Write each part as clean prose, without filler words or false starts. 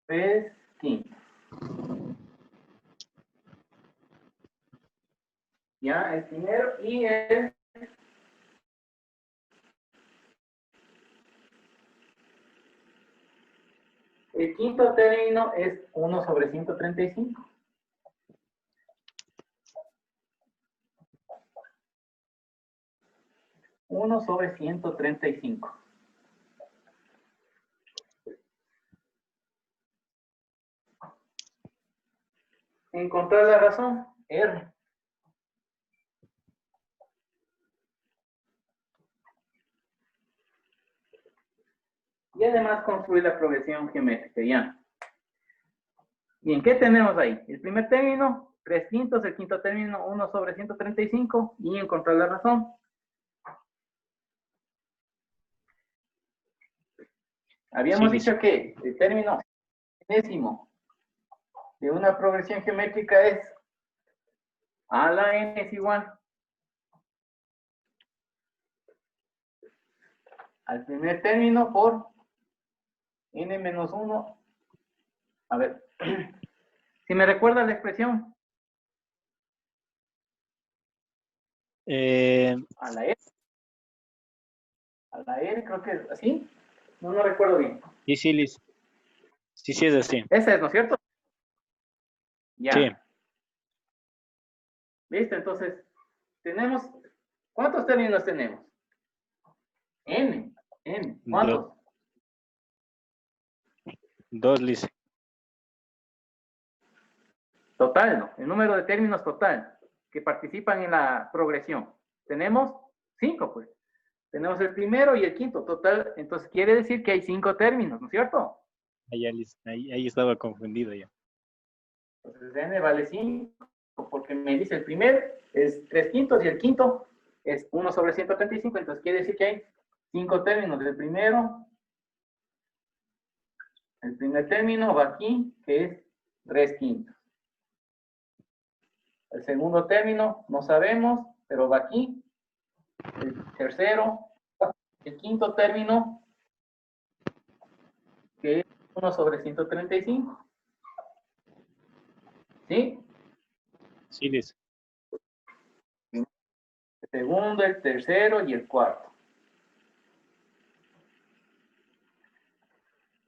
3/5. Ya, el primero y el quinto término es 1/135. Uno sobre 135. Encontrar la razón, R. Y además construir la progresión geométrica, ya. Bien, ¿qué tenemos ahí? El primer término, 3/5, el quinto término, 1/135, y encontrar la razón. Habíamos dicho que el término enésimo de una progresión geométrica es a la n es igual al primer término por n menos 1. A ver, si me recuerda la expresión. A la R. A la R, creo que es así. No recuerdo bien. Sí, Liz. Sí, es así. Ese es, ¿no es cierto? Ya. Sí. ¿Listo? Entonces, tenemos, ¿cuántos términos tenemos? N. ¿Cuántos? Dos, Liz. Total, ¿no? El número de términos total que participan en la progresión. Tenemos 5, pues. Tenemos el primero y el quinto, total. Entonces, quiere decir que hay 5 términos, ¿no es cierto? Ahí estaba confundido ya. Entonces, n vale 5, porque me dice el primer es 3/5 y el quinto es 1/135. Entonces, quiere decir que hay 5 términos. El primero, el primer término va aquí, que es 3/5. El segundo término, no sabemos, pero va aquí. El tercero, el quinto término, que es 1/135. ¿Sí? Sí, Liz. El segundo, el tercero y el cuarto.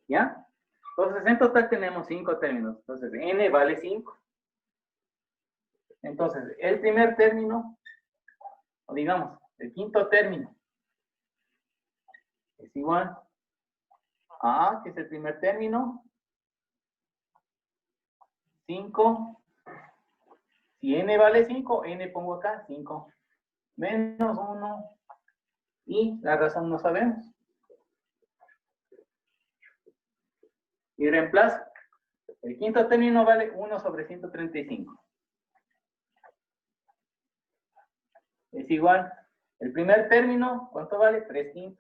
¿Ya? Entonces, en total tenemos 5 términos. Entonces, n vale 5. Entonces, el primer término, o digamos, el quinto término, es igual a A, que es el primer término, 5. Si n vale 5, n pongo acá, 5 menos 1, y la razón no sabemos. Y reemplazo. El quinto término vale 1/135. Es igual. El primer término, ¿cuánto vale? 3/5.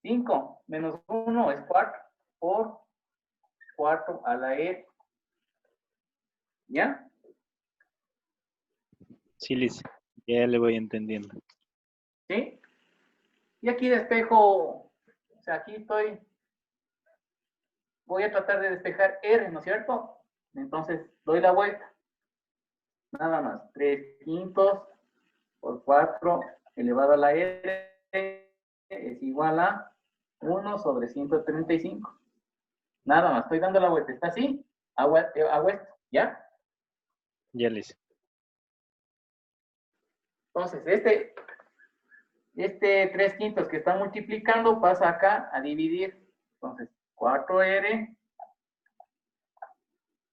5 menos 1 es 4 por 4 a la e. ¿Ya? Sí, Liz. Ya le voy entendiendo. ¿Sí? Y aquí despejo, o sea, aquí voy a tratar de despejar R, ¿no es cierto? Entonces, doy la vuelta. Nada más, 3/5 por 4 elevado a la R es igual a 1/135. Nada más, estoy dando la vuelta. ¿Está así? Hago esto, ¿ya? Ya, Liz. Entonces, este 3/5 que está multiplicando pasa acá a dividir. Entonces, 4R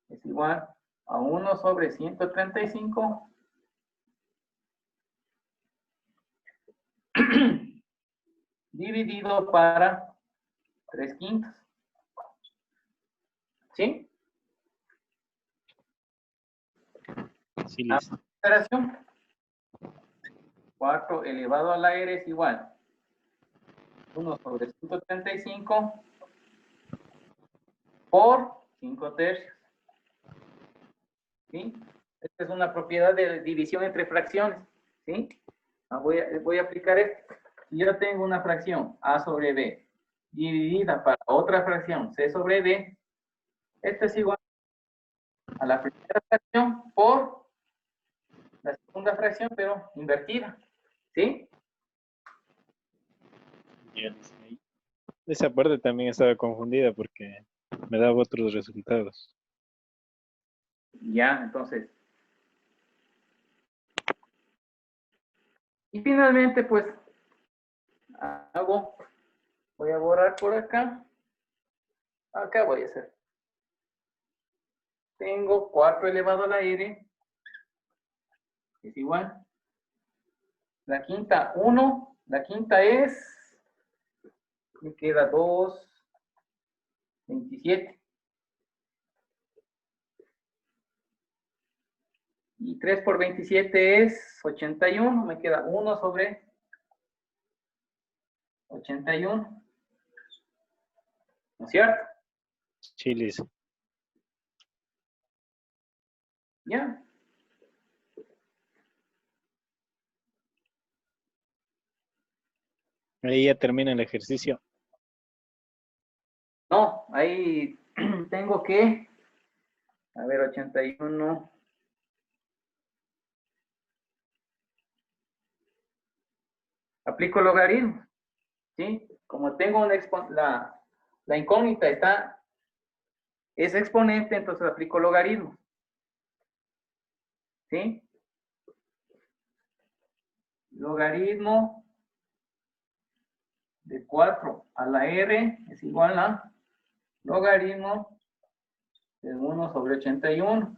es igual a 1/135 dividido para 3/5. ¿Sí? Sí, Liz. Operación. 4 elevado a la R es igual 1/135 por 5/3. ¿Sí? Esta es una propiedad de división entre fracciones. ¿Sí? Voy a aplicar esto. Si yo tengo una fracción A sobre B dividida para otra fracción C sobre D, esto es igual a la primera fracción por la segunda fracción, pero invertida. ¿Sí? Ya, Liz. Esa parte también estaba confundida porque me daba otros resultados. Ya, entonces. Y finalmente, pues, voy a borrar por acá. Acá voy a hacer. Tengo 4 elevado a la r, es igual. La quinta, 1. La quinta es, me queda 2, 27. Y 3 por 27 es 81. Me queda 1 sobre 81. ¿No es cierto? Sí, Liz. Ya. Ahí ya termina el ejercicio. No, ahí tengo que, a ver, 81. Aplico logaritmo, ¿sí? Como tengo la incógnita es exponente, entonces aplico logaritmo, ¿sí? Logaritmo de 4 a la r es igual a logaritmo de 1 sobre 81.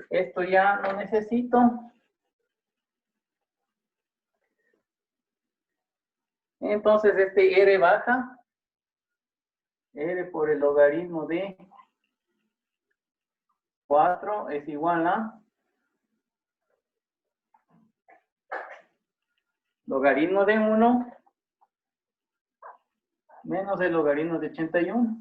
Esto ya no necesito. Entonces este r baja. R por el logaritmo de 4 es igual a logaritmo de 1 menos el logaritmo de 81.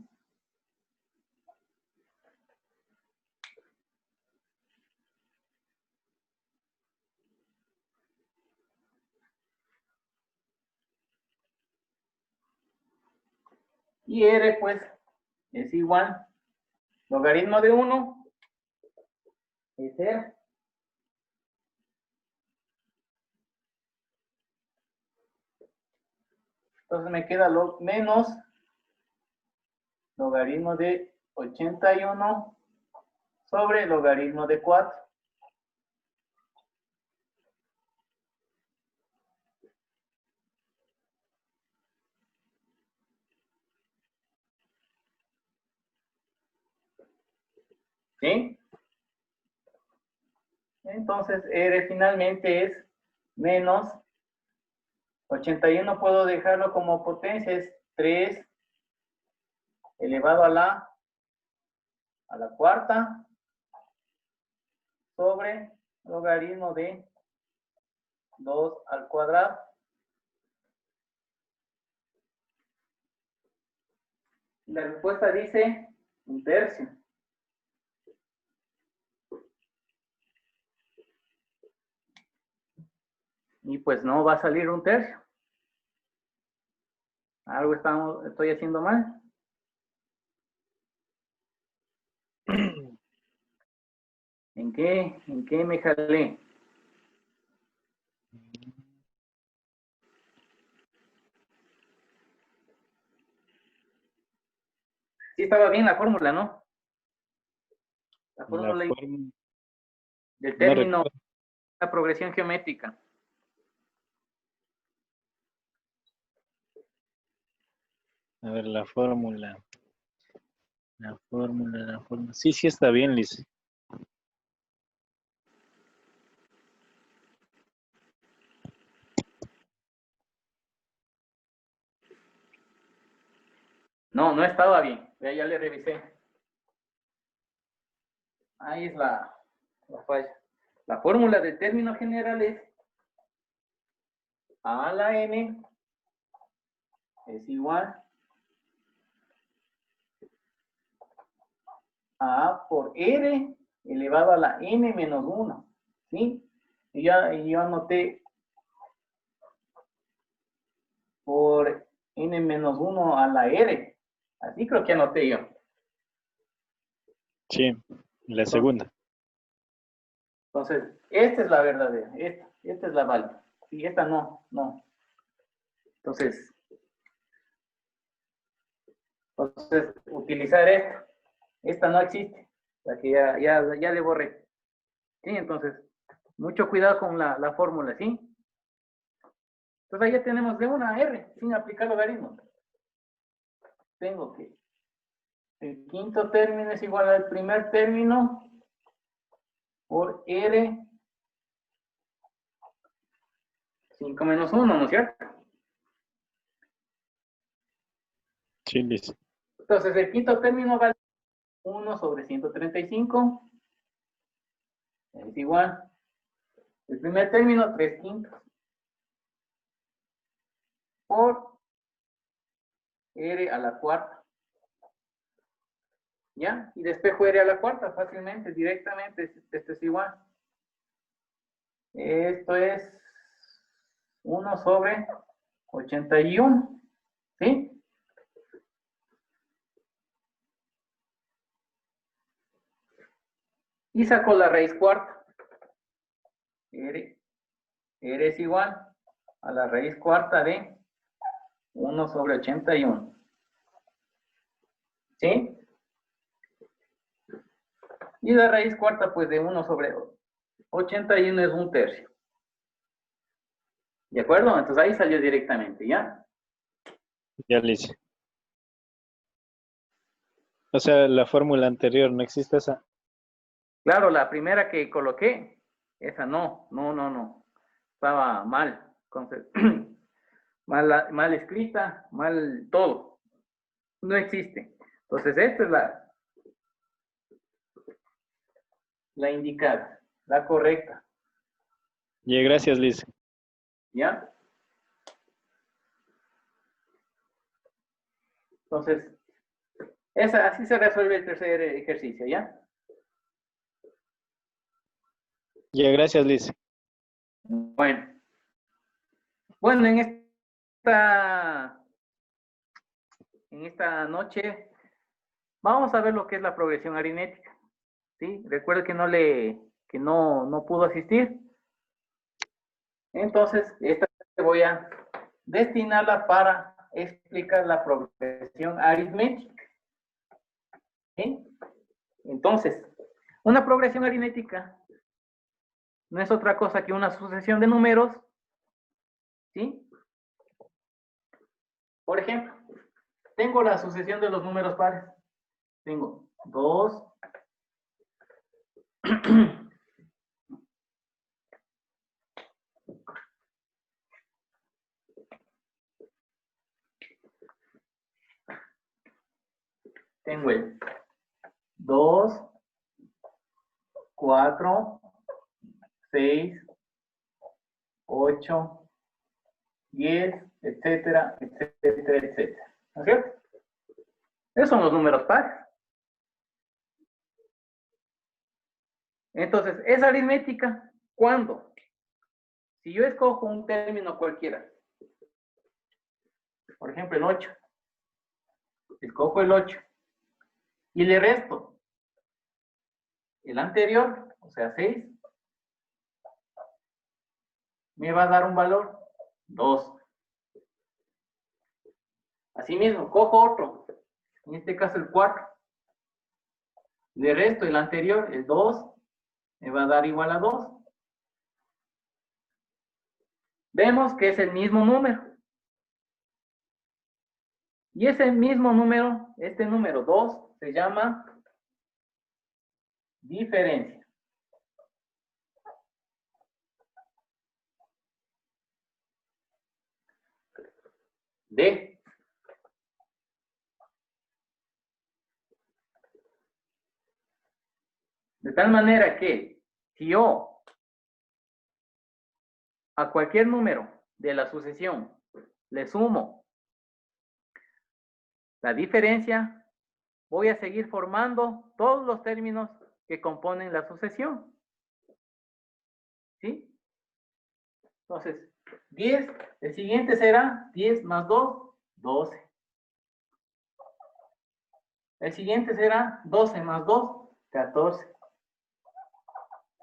Y R, pues, es igual. Logaritmo de 1 es R. Entonces me queda menos logaritmo de 81 sobre logaritmo de 4. ¿Sí? Entonces R finalmente es menos 81, puedo dejarlo como potencia, es 3 elevado a la cuarta sobre logaritmo de 2 al cuadrado. La respuesta dice 1/3. Y pues no va a salir 1/3. Algo estoy haciendo mal. ¿En qué me jalé? Sí estaba bien la fórmula, ¿no? La La fórmula forma, del no término, recuerdo. la progresión geométrica. A ver, la fórmula. La fórmula. Sí, sí está bien, Liz. No, no estaba bien. Ya le revisé. Ahí es la falla. La fórmula del término general es a la n es igual A por R elevado a la N menos 1. ¿Sí? Y yo anoté por N menos 1 a la R. Así creo que anoté yo. Sí, la segunda. Entonces, esta es la verdadera. Esta es la válida. Sí, esta no. Entonces, utilizar esta. Esta no existe. La que ya le borré. ¿Sí? Entonces, mucho cuidado con la fórmula, ¿sí? Entonces, ahí ya tenemos de una R, sin aplicar logaritmos. Tengo que el quinto término es igual al primer término por R 5 menos 1, ¿no es cierto? Sí, Liz. Entonces, el quinto término vale 1 sobre 135. Es igual. El primer término, 3 quintos. Por R a la cuarta. ¿Ya? Y despejo R a la cuarta fácilmente, directamente. Esto es igual. Esto es 1 sobre 81. ¿Sí? Y saco la raíz cuarta. R es igual a la raíz cuarta de 1 sobre 81. ¿Sí? Y la raíz cuarta, pues de 1 sobre 81 es 1/3. ¿De acuerdo? Entonces ahí salió directamente, ¿ya? Ya, Liz. O sea, la fórmula anterior, ¿no existe esa? Claro, la primera que coloqué, esa no. Estaba mal. Entonces, mal escrita, mal todo. No existe. Entonces, esta es la indicada, la correcta. Ya, gracias, Liz. ¿Ya? Entonces, así se resuelve el tercer ejercicio, ¿ya? Ya, gracias, Liz. Bueno, en esta noche vamos a ver lo que es la progresión aritmética. ¿Sí? Recuerde que no pudo asistir. Entonces, esta voy a destinarla para explicar la progresión aritmética. ¿Sí? Entonces, una progresión aritmética no es otra cosa que una sucesión de números. ¿Sí? Por ejemplo, tengo la sucesión de los números pares. Tengo 2. Tengo el 2, 4, 6, 8, 10, etcétera, etcétera, etcétera. ¿No es cierto? Esos son los números pares. Entonces, ¿es aritmética? ¿Cuándo? Si yo escojo un término cualquiera, por ejemplo, el 8, escojo el 8 y le resto el anterior, o sea, 6, me va a dar un valor 2. Asimismo, cojo otro, en este caso el 4, le resto el anterior, el 2, me va a dar igual a 2. Vemos que es el mismo número. Y ese mismo número, este número 2, se llama diferencia. De tal manera que si yo a cualquier número de la sucesión le sumo la diferencia, voy a seguir formando todos los términos que componen la sucesión. ¿Sí? Entonces, 10, el siguiente será 10 más 2, 12. El siguiente será 12 más 2, 14.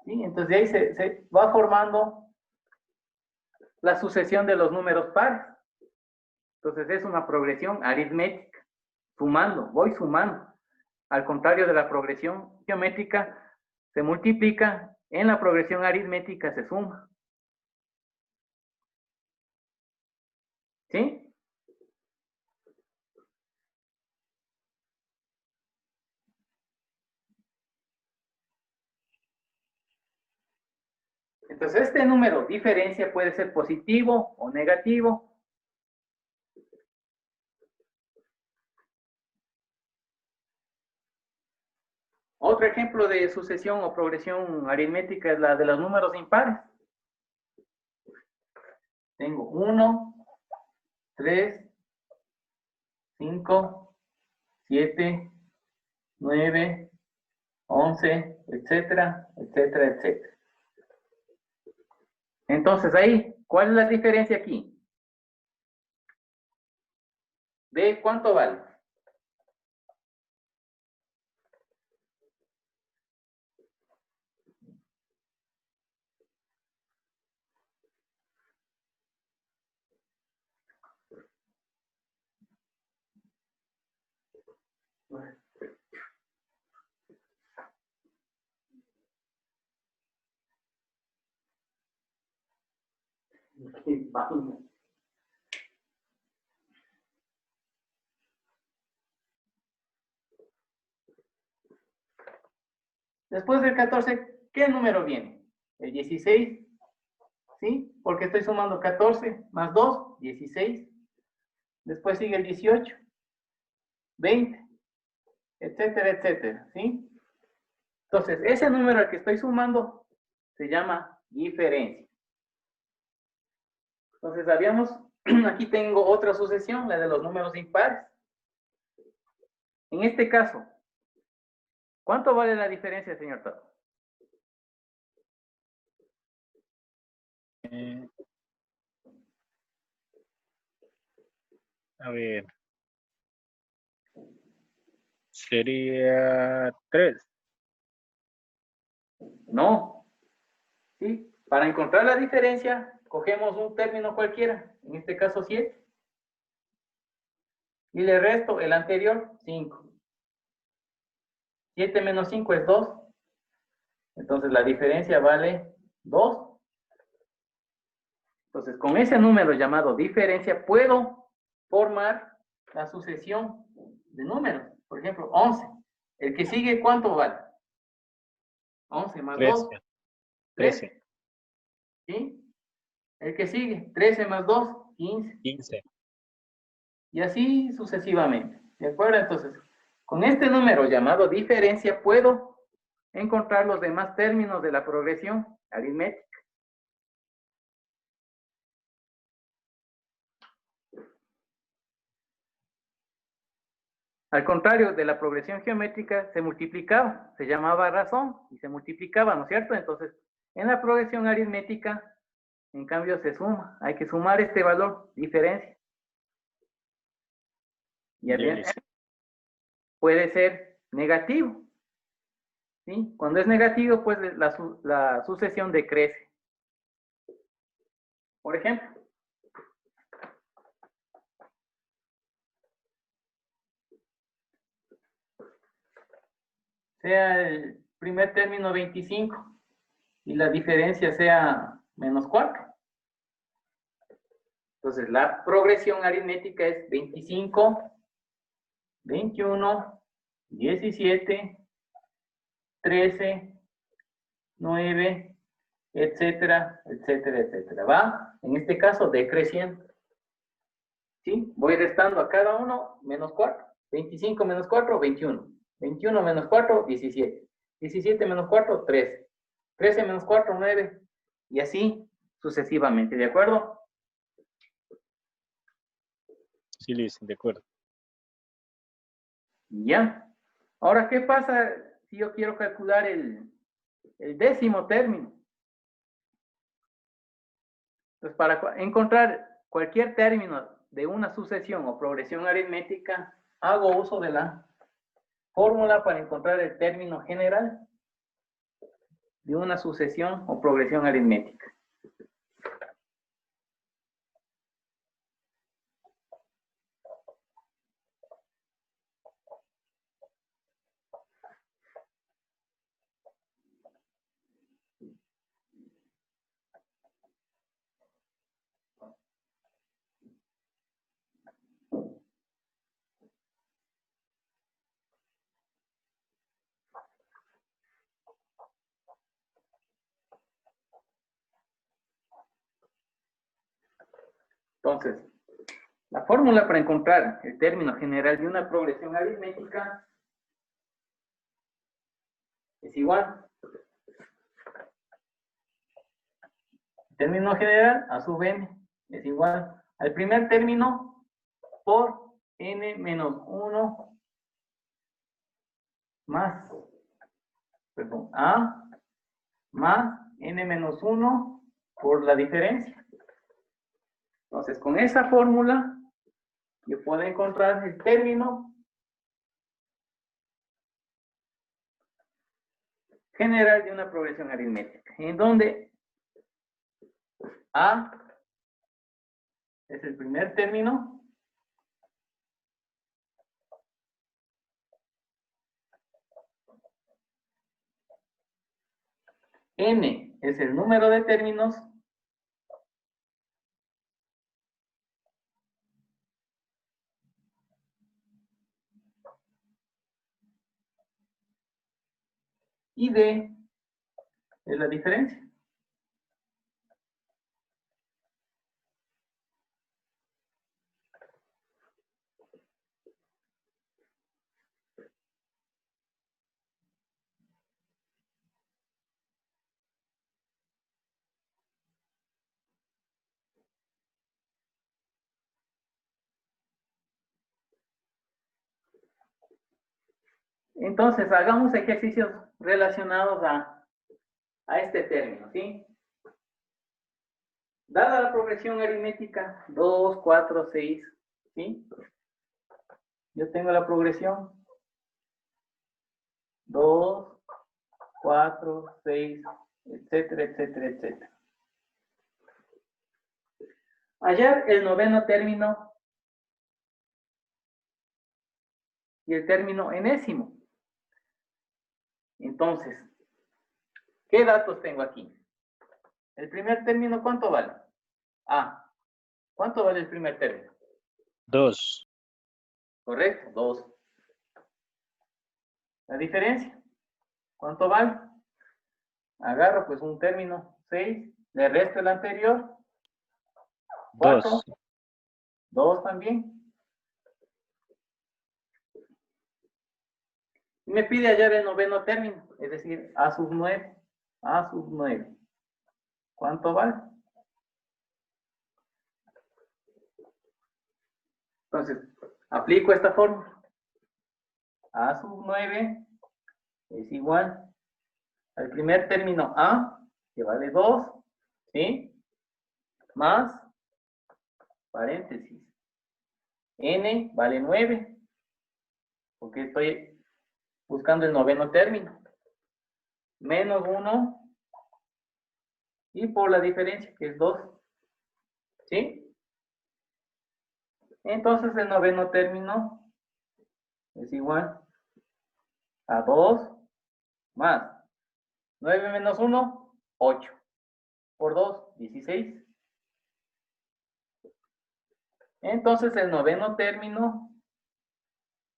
¿Sí? Entonces, de ahí se va formando la sucesión de los números pares. Entonces, es una progresión aritmética. Sumando, voy sumando. Al contrario de la progresión geométrica, se multiplica. En la progresión aritmética se suma. ¿Sí? Entonces, este número diferencia puede ser positivo o negativo. Otro ejemplo de sucesión o progresión aritmética es la de los números impares. Tengo 1, 3, 5, 7, 9, 11, etcétera, etcétera, etcétera. Entonces ahí, ¿cuál es la diferencia aquí? ¿De cuánto vale? Después del 14, ¿qué número viene? El 16, ¿sí? Porque estoy sumando 14 más 2, 16. Después sigue el 18, 20, etcétera, etcétera, ¿sí? Entonces, ese número al que estoy sumando se llama diferencia. Entonces, aquí tengo otra sucesión, la de los números impares. En este caso, ¿cuánto vale la diferencia, señor Tato? A ver. Sería 3. No. ¿Sí? Para encontrar la diferencia, cogemos un término cualquiera, en este caso 7. Y le resto el anterior, 5. 7 menos 5 es 2. Entonces la diferencia vale 2. Entonces, con ese número llamado diferencia, puedo formar la sucesión de números. Por ejemplo, 11. El que sigue, ¿cuánto vale? 11 más 2, 13. ¿Sí? El que sigue, 13 más 2, 15. Y así sucesivamente. ¿De acuerdo? Entonces, con este número llamado diferencia, puedo encontrar los demás términos de la progresión aritmética. Al contrario de la progresión geométrica, se multiplicaba, se llamaba razón y se multiplicaba, ¿no es cierto? Entonces, en la progresión aritmética, en cambio, se suma. Hay que sumar este valor, diferencia. Y bien, puede ser negativo. ¿Sí? Cuando es negativo, pues la sucesión decrece. Por ejemplo, sea el primer término 25 y la diferencia sea menos 4. Entonces, la progresión aritmética es 25, 21, 17, 13, 9, etcétera, etcétera, etcétera. Va, en este caso, decreciendo. ¿Sí? Voy restando a cada uno menos 4. 25 menos 4, 21. 21 menos 4, 17. 17 menos 4, 13. 13 menos 4, 9. Y así sucesivamente, ¿de acuerdo? Sí, Luis, de acuerdo. Ya. Ahora, ¿qué pasa si yo quiero calcular el décimo término? Entonces, para encontrar cualquier término de una sucesión o progresión aritmética, hago uso de la fórmula para encontrar el término general de una sucesión o progresión aritmética. Entonces, la fórmula para encontrar el término general de una progresión aritmética es igual. El término general a sub n es igual al primer término por n menos 1 más, perdón, a más n menos 1 por la diferencia. Entonces, con esa fórmula, yo puedo encontrar el término general de una progresión aritmética, en donde A es el primer término, N es el número de términos, y D es la diferencia. Entonces, hagamos ejercicios relacionados a este término, ¿sí? Dada la progresión aritmética 2, 4, 6, ¿sí? Yo tengo la progresión 2, 4, 6, etcétera, etcétera, etcétera. Hallar el noveno término y el término enésimo. Entonces, ¿qué datos tengo aquí? El primer término, ¿cuánto vale? A. ¿Cuánto vale el primer término? 2. Correcto, 2. La diferencia, ¿cuánto vale? Agarro pues un término, 6, le resto el anterior, 4, 2. 2 también. Y me pide hallar el noveno término, es decir, A sub 9. A sub 9. ¿Cuánto vale? Entonces, aplico esta fórmula. A sub 9 es igual al primer término A, que vale 2, ¿sí? Más, paréntesis, N vale 9, porque estoy buscando el noveno término, menos 1, y por la diferencia, que es 2, ¿sí? Entonces, el noveno término es igual a 2 más 9 menos 1, 8. Por 2, 16. Entonces, el noveno término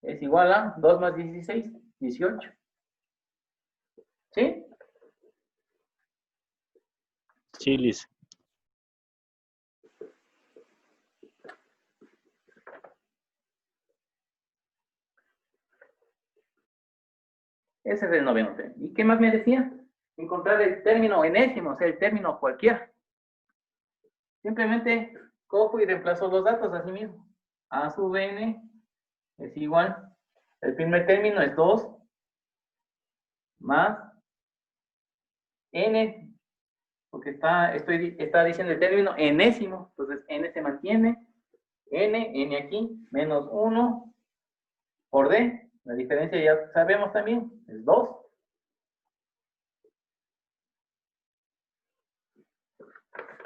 es igual a 2 más 16, 18. ¿Sí? Sí, Liz. Ese es el noveno término. ¿Y qué más me decía? Encontrar el término enésimo, o sea, el término cualquiera. Simplemente cojo y reemplazo los datos así mismo. A sub n es igual El primer término es 2 más n, porque está diciendo el término enésimo, entonces n se mantiene, n aquí, menos 1 por d, la diferencia ya sabemos también, es 2.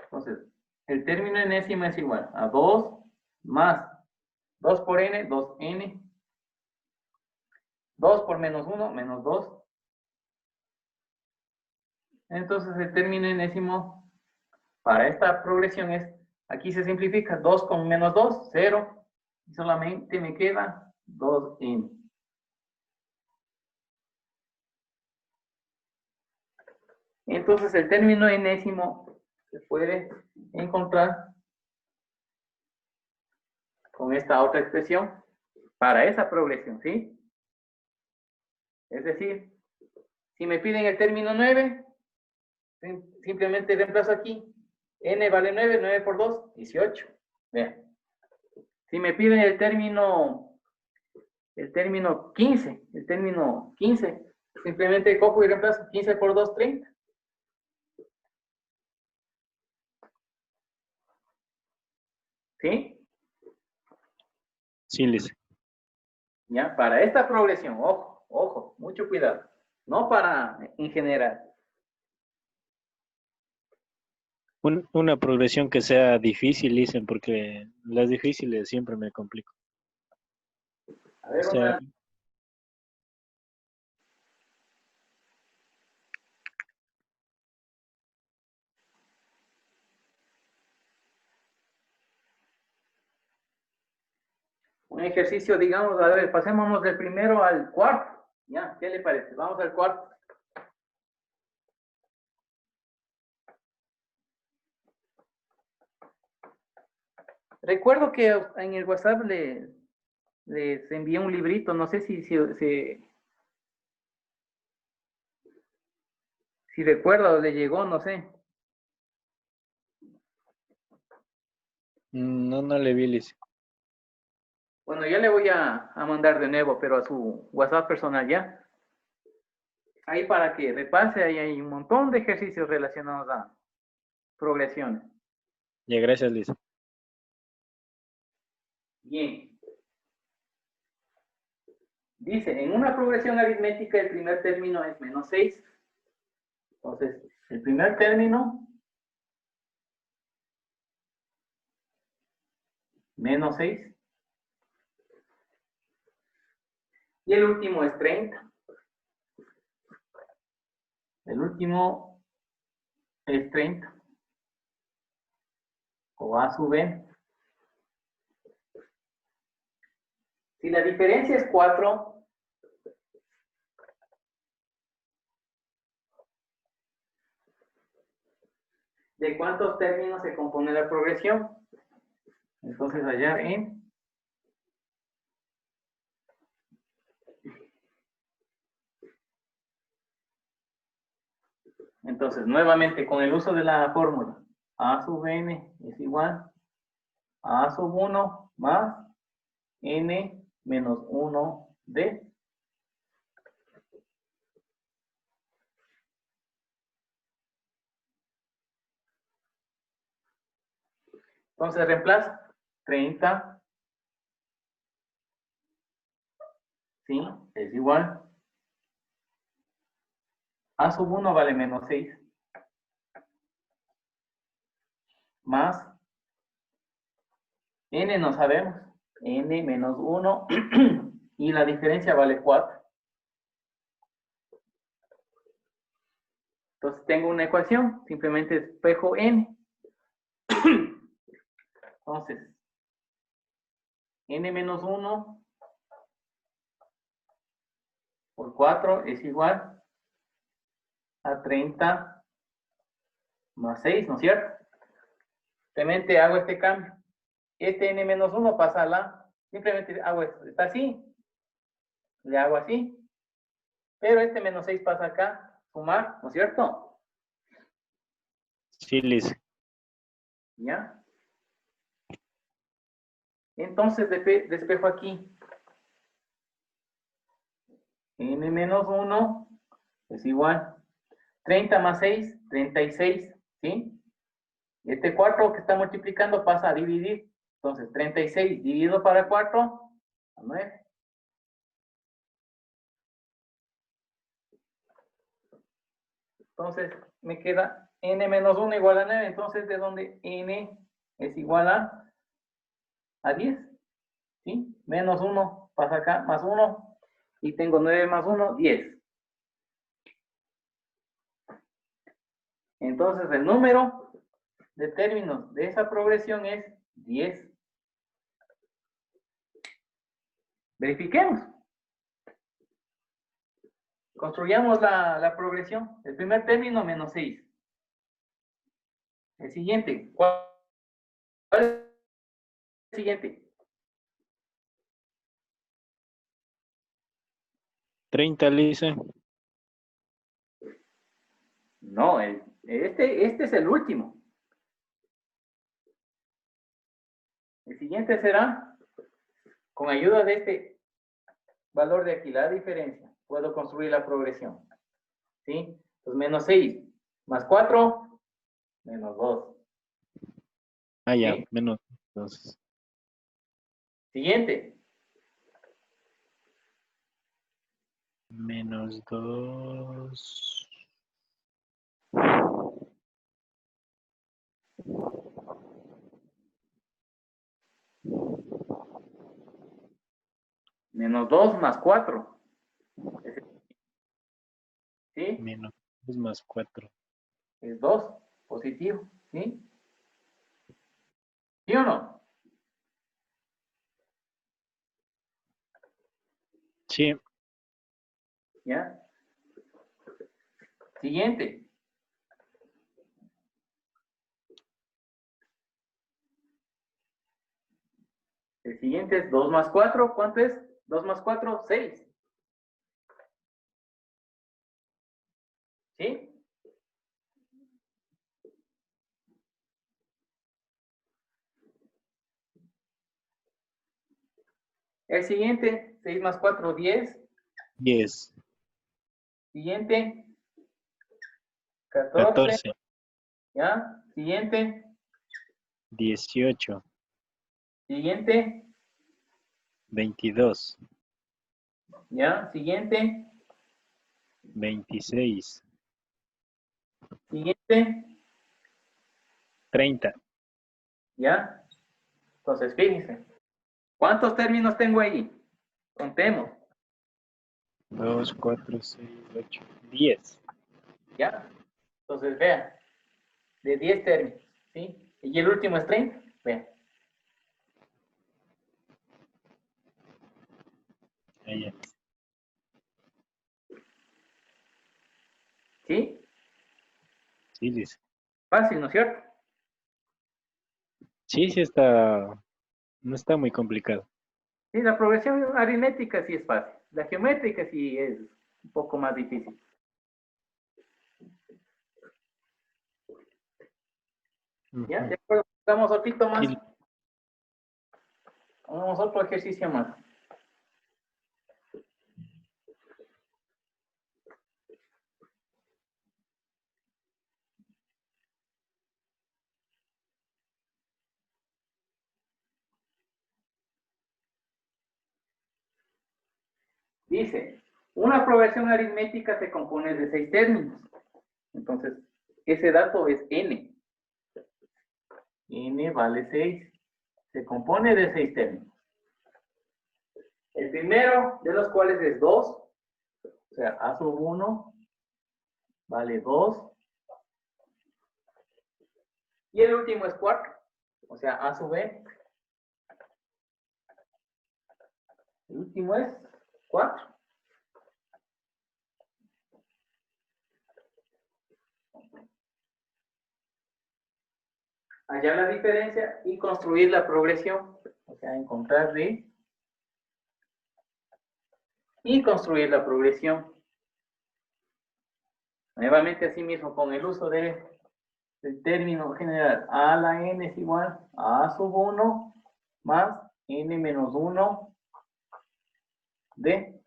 Entonces, el término enésimo es igual a 2 más 2 por n, 2n, 2 por menos 1, menos 2. Entonces, el término enésimo para esta progresión es, aquí se simplifica, 2 con menos 2, 0, y solamente me queda 2n. Entonces, el término enésimo se puede encontrar con esta otra expresión para esa progresión, ¿sí? Es decir, si me piden el término 9, simplemente reemplazo aquí. N vale 9, 9 por 2, 18. Vean. Si me piden el término 15, simplemente cojo y reemplazo 15 por 2, 30. ¿Sí? Sí, Lice. Ya, para esta progresión, ojo, mucho cuidado. No para en general. Una progresión que sea difícil, dicen, porque las difíciles siempre me complico. A ver, O sea, un ejercicio, digamos, a ver, pasémonos del primero al cuarto. Ya, ¿qué le parece? Vamos al cuarto. Recuerdo que en el WhatsApp les envié un librito, no sé si recuerda o le llegó, no sé. no le vi, Lice. Bueno, ya le voy a mandar de nuevo, pero a su WhatsApp personal ya. Ahí para que repase, ahí hay un montón de ejercicios relacionados a progresiones. Ya, gracias, Lice. Bien. Dice, en una progresión aritmética el primer término es menos 6. Entonces, el primer término, menos 6. Y el último es 30. El último es 30. O A sub n. Si la diferencia es 4, ¿de cuántos términos se compone la progresión? Entonces, hallar en. Entonces, nuevamente, con el uso de la fórmula, A sub n es igual a A sub 1 más n menos 1d. Entonces, reemplazo 30, ¿sí? Es igual. A sub 1 vale menos 6. Más n no sabemos. N menos 1 y la diferencia vale 4. Entonces tengo una ecuación, simplemente despejo n. Entonces, n menos 1 por 4 es igual a 30 más 6, ¿no es cierto? Simplemente hago este cambio. Este n menos 1 pasa a la, simplemente hago esto, está así, le hago así, pero este menos 6 pasa acá, sumar, ¿no es cierto? Sí, Lice. ¿Ya? Entonces despejo aquí n menos 1 es igual. 30 más 6, 36, ¿sí? Este 4 que está multiplicando pasa a dividir. Entonces, 36 dividido para 4, a 9. Entonces, me queda n menos 1 igual a 9. Entonces, de donde n es igual a 10. ¿Sí? Menos 1 pasa acá, más 1. Y tengo 9 más 1, 10. Entonces, el número de términos de esa progresión es 10. Verifiquemos. Construyamos la progresión. El primer término, menos 6. El siguiente. ¿Cuál es el siguiente? 30, Lice. No, este es el último. El siguiente será, con ayuda de este valor de aquí, la diferencia, puedo construir la progresión. ¿Sí? Entonces, menos 6 más 4, menos 2. Ah, ya, ¿Sí? menos. Entonces, Siguiente. menos 2. Menos 2 más 4. ¿Sí? Menos 2 más 4. Es 2. Positivo. ¿Sí? ¿Sí o no? Sí, ¿Ya? Siguiente. El siguiente es 2 más 4. ¿Cuánto es? 2 más 4, 6. ¿Sí? El siguiente, 6 más 4, 10. 10. Siguiente, 14. 14. ¿Ya? Siguiente. 18. Siguiente. 22. ¿Ya? Siguiente. 26. Siguiente. 30. ¿Ya? Entonces, fíjense. ¿Cuántos términos tengo ahí? Contemos. 2, 4, 6, 8, 10. ¿Ya? Entonces, vean. De 10 términos. ¿Sí? Y el último es 30. Vean. Ahí ya. ¿Sí? Sí, dice. Fácil, ¿no es cierto? Sí, sí está. No está muy complicado. Sí, la progresión aritmética sí es fácil. La geométrica sí es un poco más difícil. ¿Ya? Ujú. De acuerdo. Vamos otro más. Sí, Vamos a otro ejercicio más. Dice, una progresión aritmética se compone de 6 términos. Entonces, ese dato es n. N vale 6. Se compone de 6 términos. El primero de los cuales es 2. O sea, a sub 1 vale 2. Y el último es 4. O sea, a sub n. El último es 4. Hallar la diferencia y construir la progresión. O sea, encontrar d y construir la progresión. Nuevamente, así mismo, con el uso del término general a a la n es igual a sub 1 más n menos 1 d.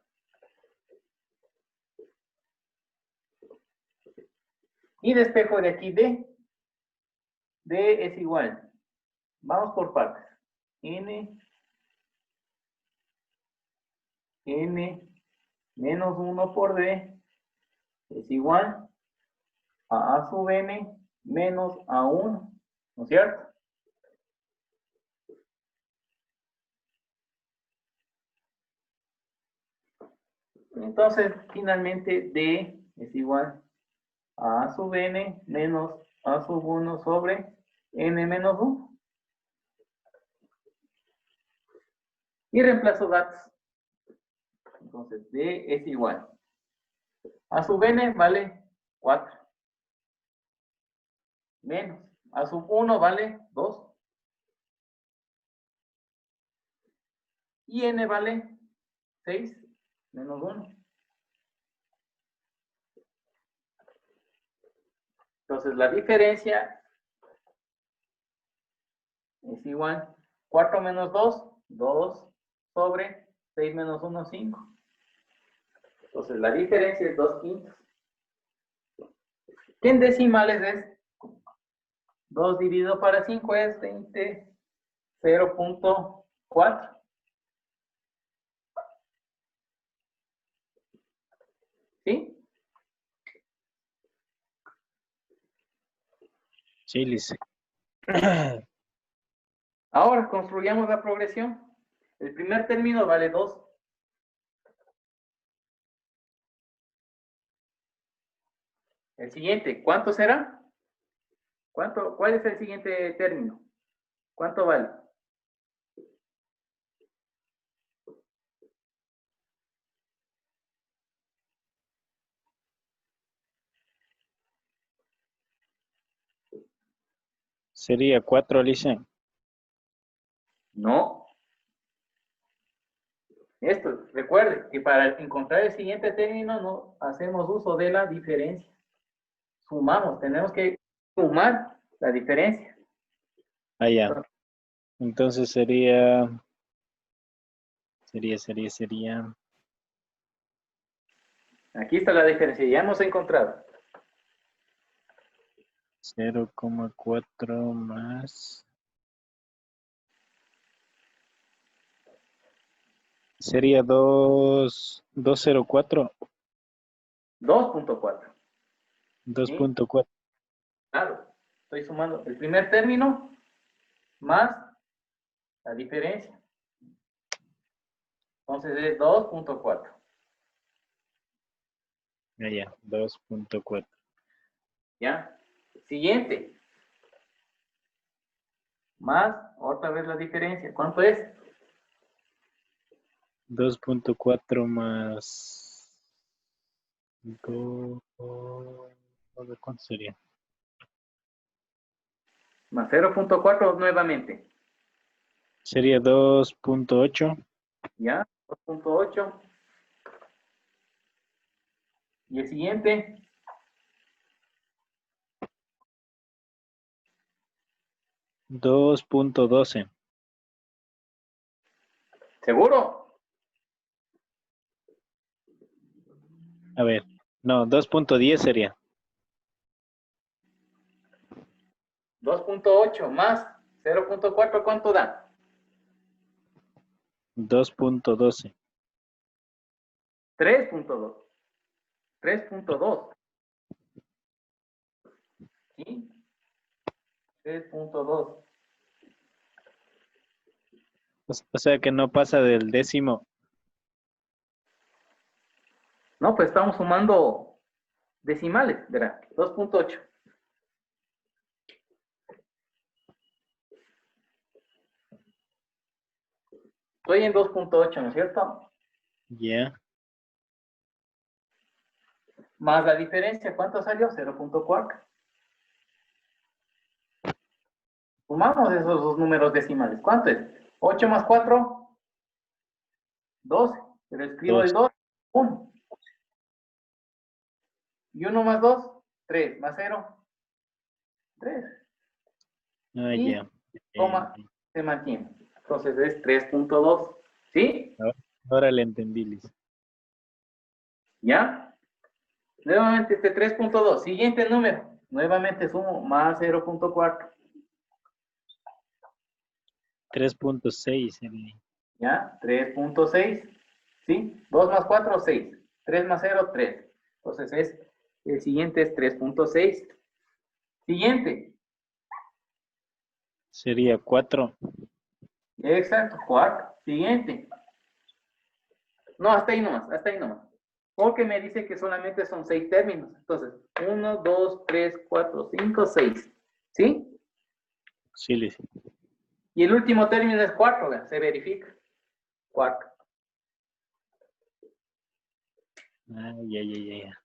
Y despejo de aquí D. D es igual. Vamos por partes. N menos 1 por D es igual a A sub N menos A1. ¿No es cierto? Entonces, finalmente, D es igual a A sub N menos A sub 1 sobre N menos 1. Y reemplazo datos. Entonces, D es igual. A sub N vale 4. Menos. A sub 1 vale 2. Y N vale 6 menos 1. Entonces, la diferencia es igual. 4 menos 2, 2 sobre 6 menos 1, 5. Entonces, la diferencia es 2/5. ¿Qué en decimales es? 2 dividido para 5 es 20, 0.4. ¿Sí? Sí, Lice. Ahora construyamos la progresión. El primer término vale 2. El siguiente, ¿cuánto será? ¿Cuál es el siguiente término? ¿Cuánto vale? Sería 4, Lice. No. Esto, recuerde que para encontrar el siguiente término no hacemos uso de la diferencia. Sumamos, tenemos que sumar la diferencia. Ah, ya. Entonces sería. Aquí está la diferencia, ya hemos encontrado. 0,4 más. Sería 204. 2.4. 2.4. Claro, estoy sumando el primer término más la diferencia. Entonces es 2.4. Ya, 2.4. ¿Ya? Siguiente. Más otra vez la diferencia. ¿Cuánto es? 2.4 más 2. ¿Cuánto sería? Más 0.4 nuevamente. Sería 2.8. ¿Ya? 2.8. Y el siguiente. 2.12. ¿Seguro? A ver, no, 2.10 sería. 2.8 más 0.4, ¿cuánto da? 2.12. 3.2. 3.2. ¿Sí? 3.2. O sea que no pasa del décimo. No, pues estamos sumando decimales, verá. 2.8. Estoy en 2.8, ¿no es cierto? Ya. Más la diferencia, ¿cuánto salió? 0.4. Sumamos esos dos números decimales. ¿Cuánto es? 8 más 4, 12. Pero escribo el 2, 1. Y 1 más 2, 3. Más 0, 3. Ah, Y ya. coma se mantiene. Entonces es 3.2. ¿Sí? Ahora le entendí, Liz. ¿Ya? Nuevamente este 3.2. Siguiente número. Nuevamente sumo más 0.4. 3.6. ¿Ya? 3.6. ¿Sí? 2 más 4, 6. 3 más 0, 3. Entonces el siguiente es 3.6. Siguiente. Sería 4. Exacto, 4. Siguiente. No, hasta ahí nomás, hasta ahí nomás. Porque me dice que solamente son 6 términos. Entonces, 1, 2, 3, 4, 5, 6. ¿Sí? Sí, Liz. Y el último término es 4, se verifica. 4. Ah, ya.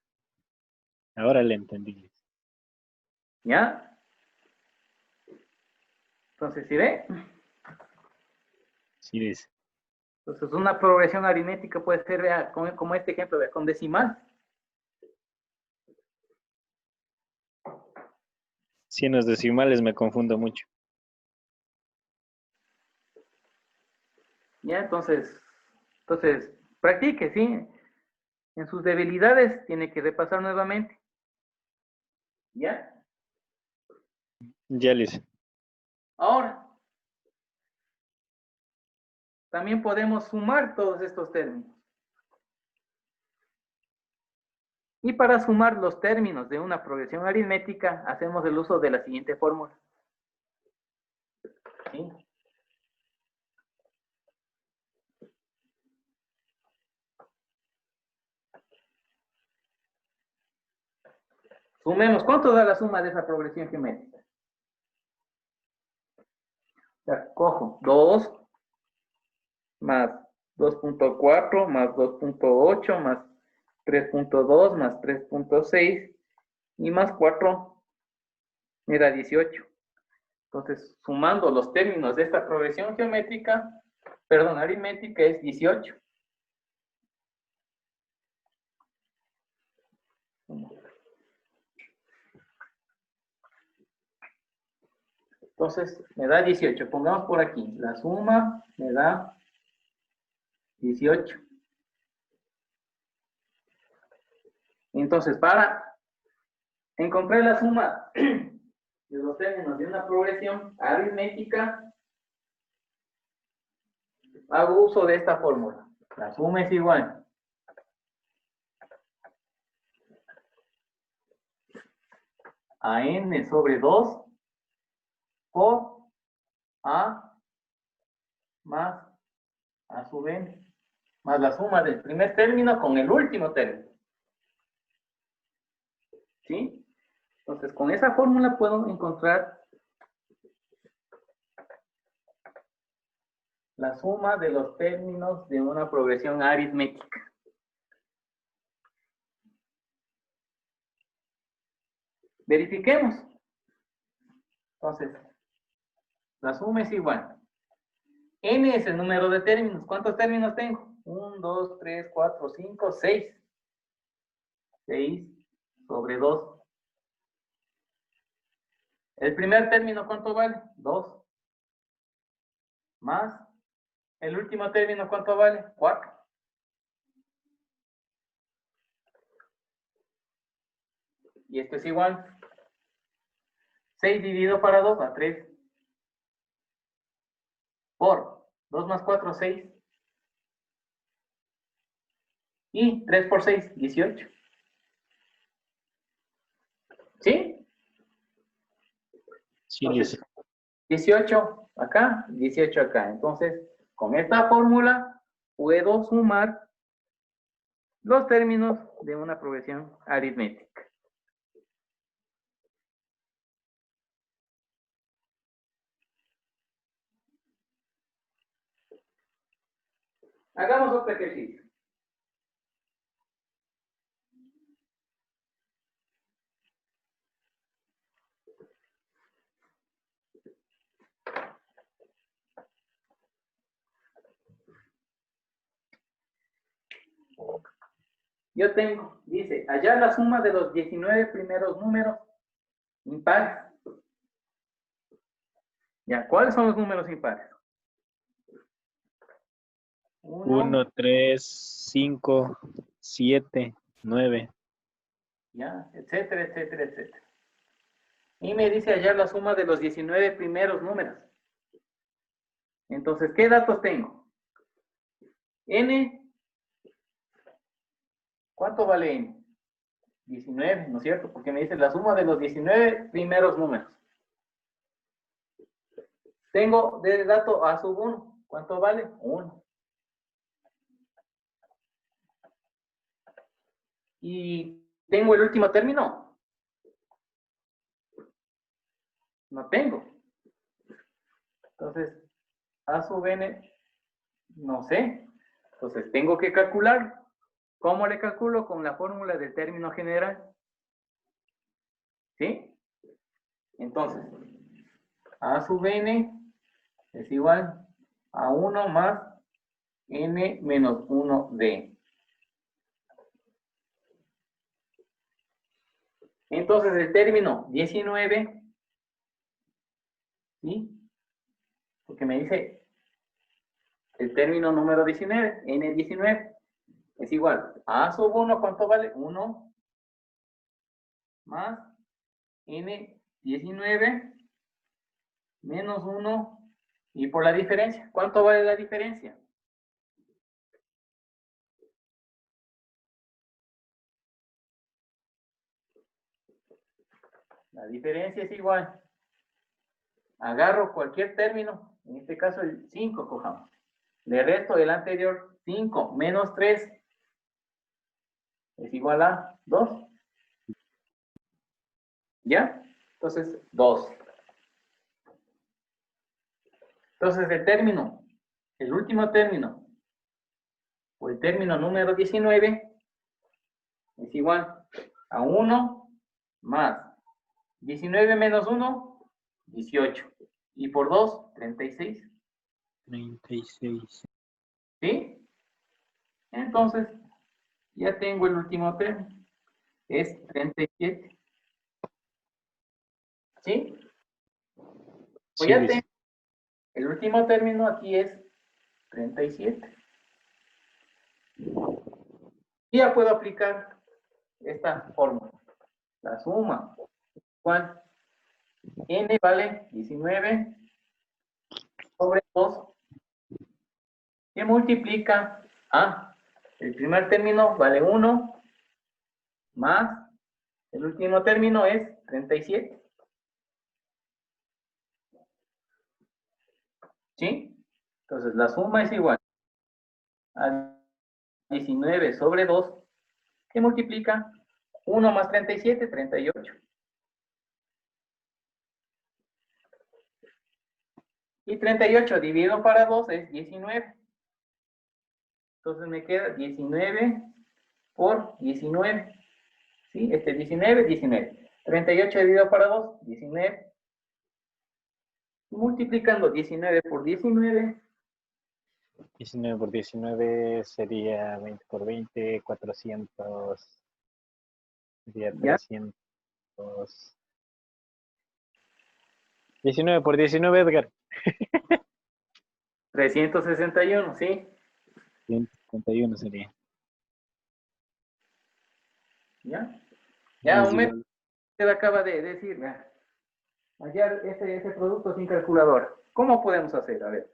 Ahora le entendí, Liz. ¿Ya? Entonces, ¿sí ve? Sí, Liz. Entonces, una progresión aritmética puede ser, vea, como este ejemplo, vea, con decimal. Si en los decimales me confundo mucho. ¿Ya? Entonces, practique, ¿sí? En sus debilidades tiene que repasar nuevamente. ¿Ya? Ya, Liz. Ahora, también podemos sumar todos estos términos. Y para sumar los términos de una progresión aritmética, hacemos el uso de la siguiente fórmula. ¿Sí? Sumemos, ¿cuánto da la suma de esa progresión geométrica? O sea, cojo 2 más 2.4 más 2.8 más 3.2 más 3.6 y más 4 me da 18. Entonces, sumando los términos de esta progresión geométrica, perdón, aritmética es 18. Entonces, me da 18. Pongamos por aquí. La suma me da 18. Entonces, para encontrar la suma de los términos de una progresión aritmética, hago uso de esta fórmula. La suma es igual a n sobre 2 por a más a sub n, más la suma del primer término con el último término. ¿Sí? Entonces, con esa fórmula puedo encontrar la suma de los términos de una progresión aritmética. Verifiquemos. Entonces, la suma es igual. N es el número de términos. ¿Cuántos términos tengo? 1, 2, 3, 4, 5, 6. 6 sobre 2. El primer término, ¿cuánto vale? 2. Más. El último término, ¿cuánto vale? 4. Y esto es igual. 6 dividido para 2 a 3. Por 2 más 4, 6. Y 3 por 6, 18. ¿Sí? Sí, Entonces, Liz. 18 acá, 18 acá. Entonces, con esta fórmula puedo sumar los términos de una progresión aritmética. Hagamos otro ejercicio. Yo tengo, dice, hallar la suma de los 19 primeros números impares. Ya, ¿cuáles son los números impares? 1, 3, 5, 7, 9. Ya, etcétera, etcétera, etcétera. Y me dice hallar la suma de los 19 primeros números. Entonces, ¿qué datos tengo? N. ¿Cuánto vale N? 19, ¿no es cierto? Porque me dice la suma de los 19 primeros números. Tengo de dato A sub 1. ¿Cuánto vale? 1. ¿Y tengo el último término? No tengo. Entonces, A sub n, no sé. Entonces, tengo que calcular. ¿Cómo le calculo? Con la fórmula del término general. ¿Sí? Entonces, A sub n es igual a 1 más n menos 1d. Entonces, el término 19, ¿sí? Porque me dice el término número 19, n19, es igual a sub 1, ¿cuánto vale? 1 más n19 menos 1 y por la diferencia. ¿Cuánto vale la diferencia? La diferencia es igual. Agarro cualquier término, en este caso el 5, cojamos. Le resto el anterior, 5 menos 3 es igual a 2. ¿Ya? Entonces, 2. Entonces, el término, el último término, o el término número 19, es igual a 1 más 19 menos 1, 18. Y por 2, 36. 36. ¿Sí? Entonces, ya tengo el último término. Es 37. ¿Sí? Pues Sí, ya tengo. El último término aquí es 37. Y ya puedo aplicar esta fórmula. La suma igual n vale 19 sobre 2, que multiplica a el primer término vale 1 más el último término es 37. ¿Sí? Entonces la suma es igual a 19 sobre 2, que multiplica 1 más 37, 38. Y 38 dividido para 2 es 19. Entonces me queda 19 por 19. ¿Sí? 19, 19. 38 dividido para 2, 19. Multiplicando 19 por 19. 19 por 19 sería 20 por 20, 400. Sería ¿Ya? 300. 19 por 19, Edgar. 361, ¿sí? 171 sería. ¿Ya? Ya Ya, es un método igual. que usted acaba de decir, hallar ese producto sin calculadora. ¿Cómo podemos hacer? A ver.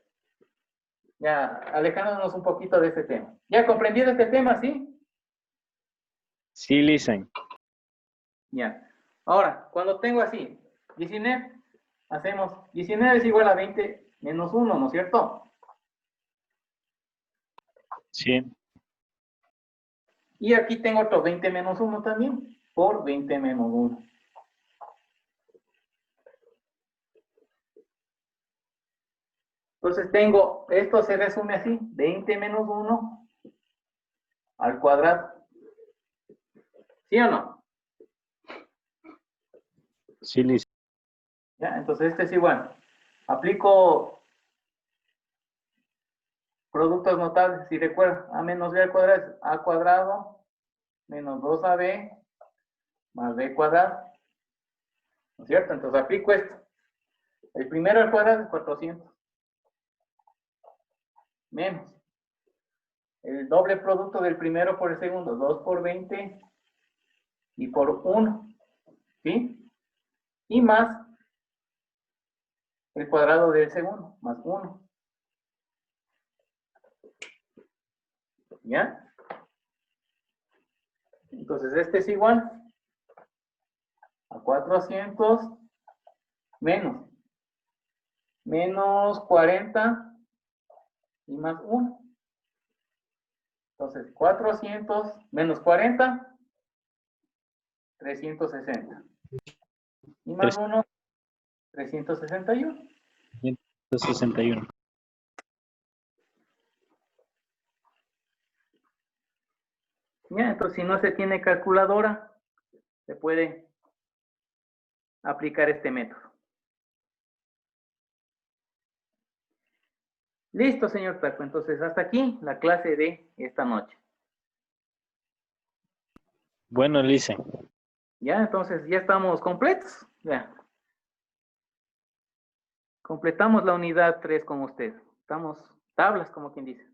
Ya, alejándonos un poquito de este tema. ¿Ya comprendido este tema, sí? Sí, listen. Ya. Ahora, cuando tengo así, 19, hacemos 19 es igual a 20 menos 1, ¿no es cierto? Sí. Y aquí tengo otro 20 menos 1 también, por 20 menos 1. Entonces tengo, esto se resume así, 20 menos 1 al cuadrado. ¿Sí o no? Sí, listen. ¿Ya? Entonces este es igual. Aplico productos notables. Si recuerdan, a menos b al cuadrado es a cuadrado menos 2ab más b cuadrado. ¿No es cierto? Entonces aplico esto. El primero al cuadrado es 400. Menos. El doble producto del primero por el segundo, 2 por 20 y por 1. ¿Sí? y más el cuadrado del segundo, más 1. ¿Ya? Entonces, este es igual a 400 menos 40 y más 1. Entonces, 400 menos 40, 360. Y más 1, 361. 161. Ya, entonces si no se tiene calculadora, se puede aplicar este método. Listo, señor Taco. Entonces, hasta aquí la clase de esta noche. Bueno, Lice. Ya, entonces ya estamos completos. Ya. Completamos la unidad 3 con usted. Estamos tablas, como quien dice.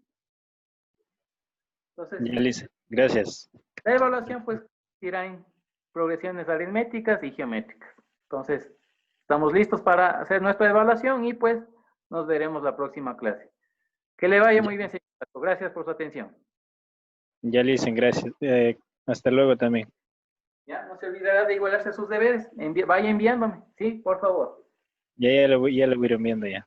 Entonces, Ya, Lice. Gracias. la evaluación, pues, irá en progresiones aritméticas y geométricas. Entonces, estamos listos para hacer nuestra evaluación y, pues, nos veremos la próxima clase. Que le vaya muy bien, señor Taco. Gracias por su atención. Ya, Lice, gracias. Hasta luego también. Ya, no se olvidará de igualarse a sus deberes. Vaya enviándome, ¿sí? Por favor. Ya lo voy a ir enviando ya.